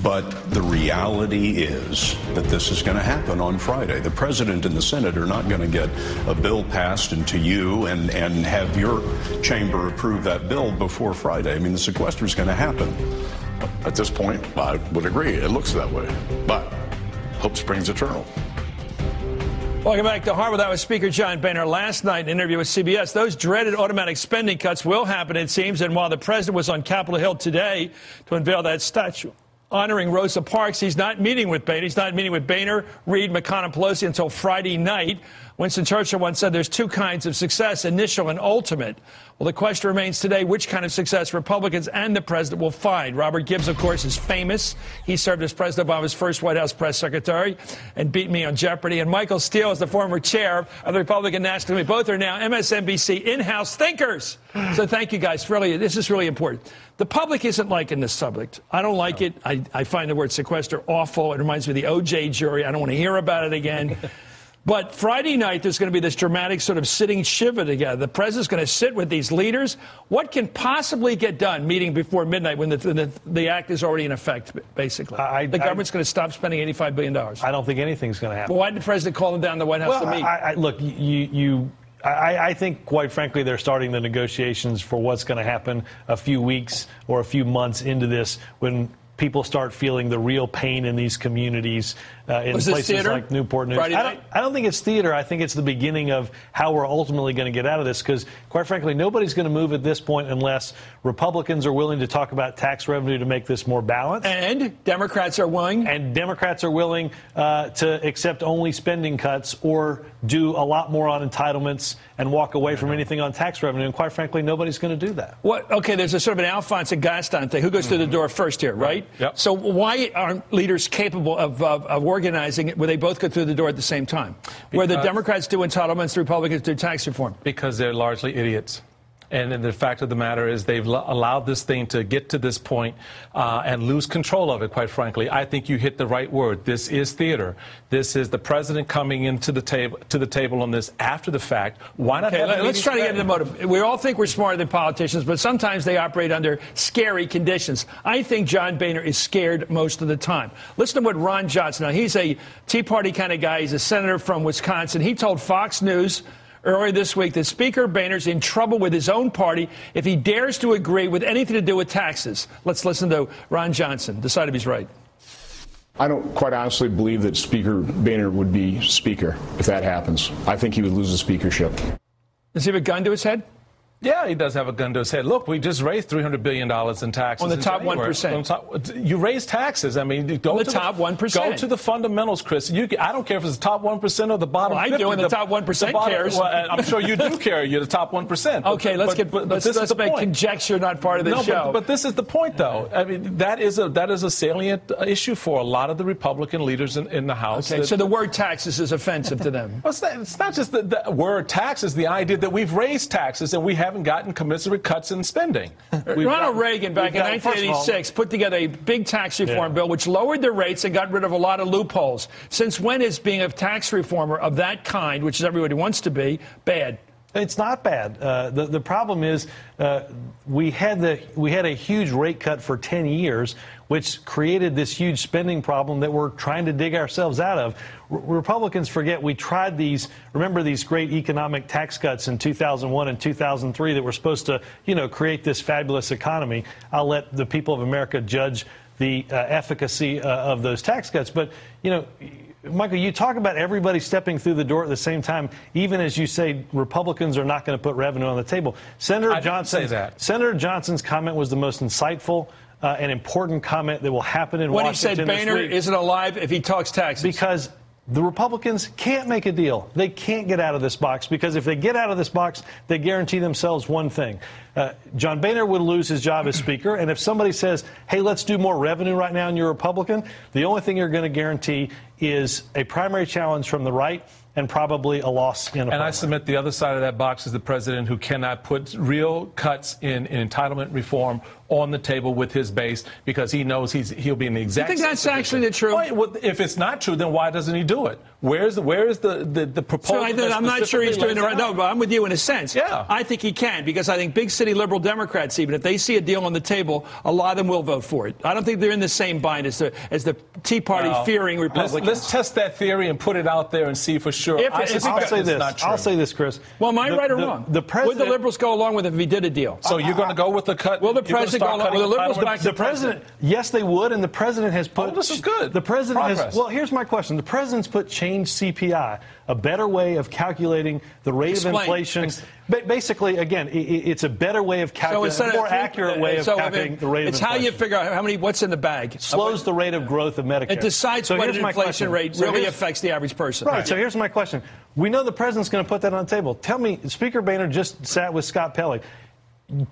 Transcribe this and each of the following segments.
But the reality is that this is going to happen on Friday. The president and the Senate are not going to get a bill passed into you and have your chamber approve that bill before Friday. I mean, the sequester is going to happen. At this point, I would agree. It looks that way. But hope springs eternal. Welcome back to HardBall. That was Speaker John Boehner last night in an interview with CBS. Those dreaded automatic spending cuts will happen, it seems. And while the president was on Capitol Hill today to unveil that statue honoring Rosa Parks, he's not meeting with Boehner. He's not meeting with Boehner, Reid, McConnell, Pelosi until Friday night. Winston Churchill once said there's two kinds of success, initial and ultimate. Well, the question remains today which kind of success Republicans and the president will find. Robert Gibbs, of course, is famous. He served as President Obama's first White House press secretary and beat me on Jeopardy. And Michael Steele is the former chair of the Republican National Committee. Both are now MSNBC in-house thinkers. So thank you, guys. Really, this is really important. The public isn't liking this subject. I don't like it. I find the word sequester awful. It reminds me of the O.J. jury. I don't want to hear about it again. But Friday night, there's going to be this dramatic sort of sitting shiva together. The president's going to sit with these leaders. What can possibly get done meeting before midnight when the act is already in effect, basically? The government's going to stop spending $85 billion. I don't think anything's going to happen. Well, why did the president call them down to the White House to meet? Look, I think, quite frankly, they're starting the negotiations for what's going to happen a few weeks or a few months into this when people start feeling the real pain in these communities in places like Newport News. I don't think it's theater. I think it's the beginning of how we're ultimately going to get out of this because, quite frankly, nobody's going to move at this point unless Republicans are willing to talk about tax revenue to make this more balanced. And Democrats are willing. And Democrats are willing to accept only spending cuts or do a lot more on entitlements and walk away from anything on tax revenue. And, quite frankly, nobody's going to do that. Okay, there's a sort of an Alphonse and Gaston thing. Who goes through the door first here, right? Yep. So why aren't leaders capable of organizing it where they both go through the door at the same time? Where the Democrats do entitlements, the Republicans do tax reform? Because they're largely idiots. And the fact of the matter is they've allowed this thing to get to this point and lose control of it, quite frankly. I think you hit the right word. This is theater. This is the president coming into the table on this after the fact. Why not? Let's try to get into the motive. We all think we're smarter than politicians, but sometimes they operate under scary conditions. I think John Boehner is scared most of the time. Listen to what Ron Johnson, now he's a Tea Party kind of guy. He's a senator from Wisconsin. He told Fox News earlier this week that Speaker Boehner's in trouble with his own party if he dares to agree with anything to do with taxes. Let's listen to Ron Johnson. Decide if he's right. I don't quite honestly believe that Speaker Boehner would be Speaker if that happens. I think he would lose the speakership. Does he have a gun to his head? Yeah, he does have a gun to his head. Look, we just raised $300 billion in taxes. On the top 1%. You raise taxes. I mean, go to the top 1%. Go to the fundamentals, Chris. I don't care if it's the top 1% or the bottom 50%. I do, and the top 1% cares. Well, I'm sure you do care. You're the top 1%. Okay, let's make conjecture not part of the show. But this is the point, though. I mean, that is a salient issue for a lot of the Republican leaders in the House. Okay, so the word taxes is offensive to them. Well, it's not just the word taxes, the idea that we've raised taxes and we haven't gotten commensurate cuts in spending. Ronald Reagan, back in 1986, put together a big tax reform bill which lowered the rates and got rid of a lot of loopholes. Since when is being a tax reformer of that kind, which is everybody wants to be, bad? It's not bad. The problem is we had a huge rate cut for 10 years, which created this huge spending problem that we're trying to dig ourselves out of. Republicans forget we tried these great economic tax cuts in 2001 and 2003 that were supposed to, create this fabulous economy. I'll let the people of America judge the efficacy of those tax cuts. But, Michael, you talk about everybody stepping through the door at the same time, even as you say Republicans are not going to put revenue on the table. Senator Johnson's comment was the most insightful and important comment that will happen in Washington when he said Boehner isn't alive if he talks taxes. Because the Republicans can't make a deal. They can't get out of this box because if they get out of this box, they guarantee themselves one thing. John Boehner would lose his job as Speaker, and if somebody says, hey, let's do more revenue right now and you're a Republican, the only thing you're going to guarantee is a primary challenge from the right and probably a loss in a And I submit the other side of that box is the president who cannot put real cuts in entitlement reform on the table with his base because he knows he'll be in the exact. You think that's actually the truth? Well, if it's not true, then why doesn't he do it? Where is the proposal? So I'm not sure he's doing it right. No, but I'm with you in a sense. Yeah. I think he can because I think big city any liberal Democrats even. If they see a deal on the table, a lot of them will vote for it. I don't think they're in the same bind as the Tea Party fearing Republicans. Let's test that theory and put it out there and see for sure. I'll say this, Chris. Well, am I right or wrong? Would the liberals go along with it if he did a deal? So you're going to go with the cut? Will the president go along with the liberals back the president? Yes, they would, and the president has put. Oh, this is good. The president has. Well, here's my question. The president's put change CPI, a better way of calculating the rate of inflation. Basically, again, it's a better way of calculating, a more accurate way of calculating the rate of inflation. It's how you figure out what's in the bag. Slows the rate of growth of Medicare. It decides what an inflation rate really affects the average person. Right. So here's my question. We know the president's going to put that on the table. Tell me, Speaker Boehner just sat with Scott Pelley.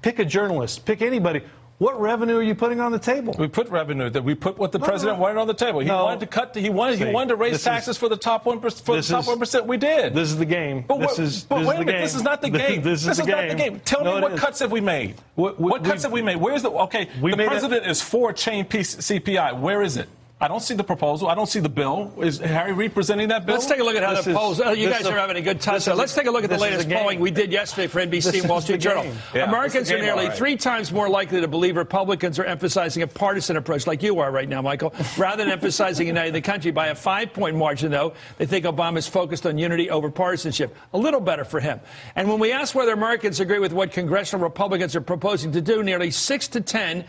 Pick a journalist. Pick anybody. What revenue are you putting on the table? We put revenue. That we put what the president wanted on the table. He wanted to cut. He wanted to raise taxes for the top 1%. For the top 1%, we did. This is the game. But wait a minute. This is not the game. This is not the game. Tell me what cuts have we made? What cuts have we made? Where's the the president is for change CPI. Where is it? I don't see the proposal. I don't see the bill. Is Harry Reid presenting that bill? Let's take a look at how the polls. You guys are having a good time. So let's take a look at the latest polling we did yesterday for NBC and Wall Street Journal. Americans are nearly 3 times more likely to believe Republicans are emphasizing a partisan approach, like you are right now, Michael, rather than emphasizing uniting the country. By a 5-point margin, though, they think Obama's focused on unity over partisanship. A little better for him. And when we ask whether Americans agree with what congressional Republicans are proposing to do, nearly 6 in 10,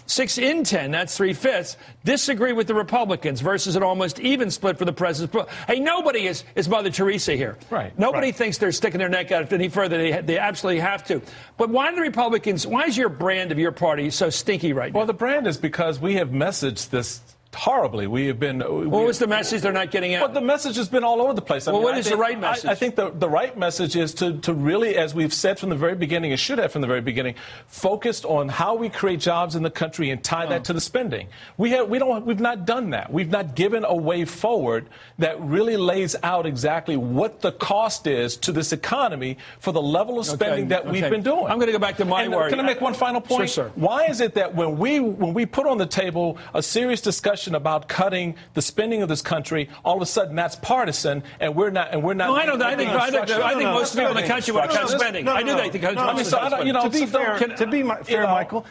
that's 3/5, disagree with the Republicans versus an almost even split for the president. Hey, nobody is Mother Teresa here. Right. Nobody thinks they're sticking their neck out any further. They absolutely have to. But why do the Republicans, why is your brand of your party so stinky right now? Well, the brand is because we have messaged this horribly. We have been. What was the message they're not getting out? Well, the message has been all over the place. What is the right message? I think the right message is to really, as we've said from the very beginning, and should have from the very beginning, focused on how we create jobs in the country and tie that to the spending. We've not done that. We've not given a way forward that really lays out exactly what the cost is to this economy for the level of spending that we've been doing. I'm going to go back to my worry. Can I make one final point? Sure, sir. Why is it that when we put on the table a serious discussion about cutting the spending of this country, all of a sudden that's partisan, and we're not. No, I don't. I think most people in the country want to cut spending. I do think the country wants to cut spending. To be fair, Michael,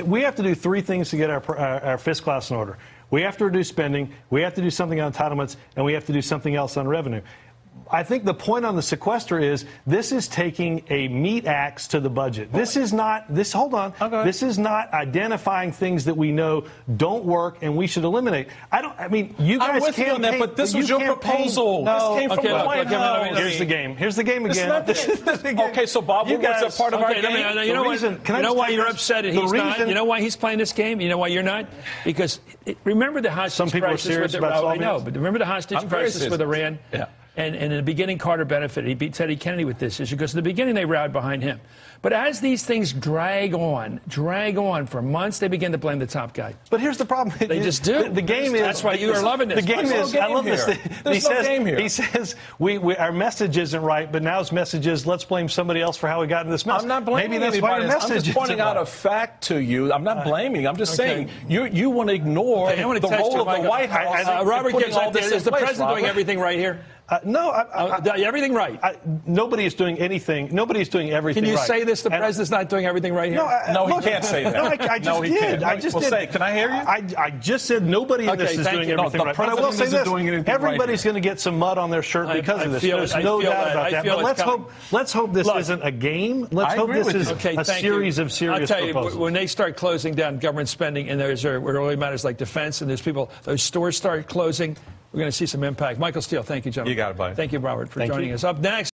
we have to do 3 things to get our fiscal house in order. We have to reduce spending, we have to do something on entitlements, and we have to do something else on revenue. I think the point on the sequester is this is taking a meat axe to the budget. This is not This is not identifying things that we know don't work and we should eliminate. I mean, you guys I'm with you on that, but this was your proposal. No, this came from the White House. Here's the game. Here's the game again. Okay, so Bob, what's a part of our game? You know why you're upset and he's not? You know why he's playing this game? You know why you're not? Because remember the hostage crisis with Iran. I know, but remember the hostage crisis with Iran? Yeah. And in the beginning, Carter benefited. He beat Teddy Kennedy with this issue because in the beginning they rallied behind him. But as these things drag on for months, they begin to blame the top guy. But here's the problem. They just do. The game is. That's why you are loving this. The game is. I love this. There's no game here. He says our message isn't right, but now his message is let's blame somebody else for how we got in this mess. I'm not blaming Maybe that's why your message I'm just pointing out a fact to you. I'm not blaming. I'm just saying you want to ignore the role of the White House. Robert Gibbs, is the president doing everything right here? No, everything right. Nobody is doing anything. Nobody is doing everything right. Can you say this? The president's not doing everything right here? No, he can't say that. No, I just did. I just did. Can I hear you? I just said nobody in this is doing everything right. But I will say this: everybody's going to get some mud on their shirt because of this. There's no doubt about that. But let's hope this isn't a game. Let's hope this is a series of serious proposals. I'll tell you, when they start closing down government spending, and there's really matters like defense, and there's people, those stores start closing, we're going to see some impact. Michael Steele, thank you, gentlemen. You got it, buddy. Thank you, Robert, for joining us. Up next.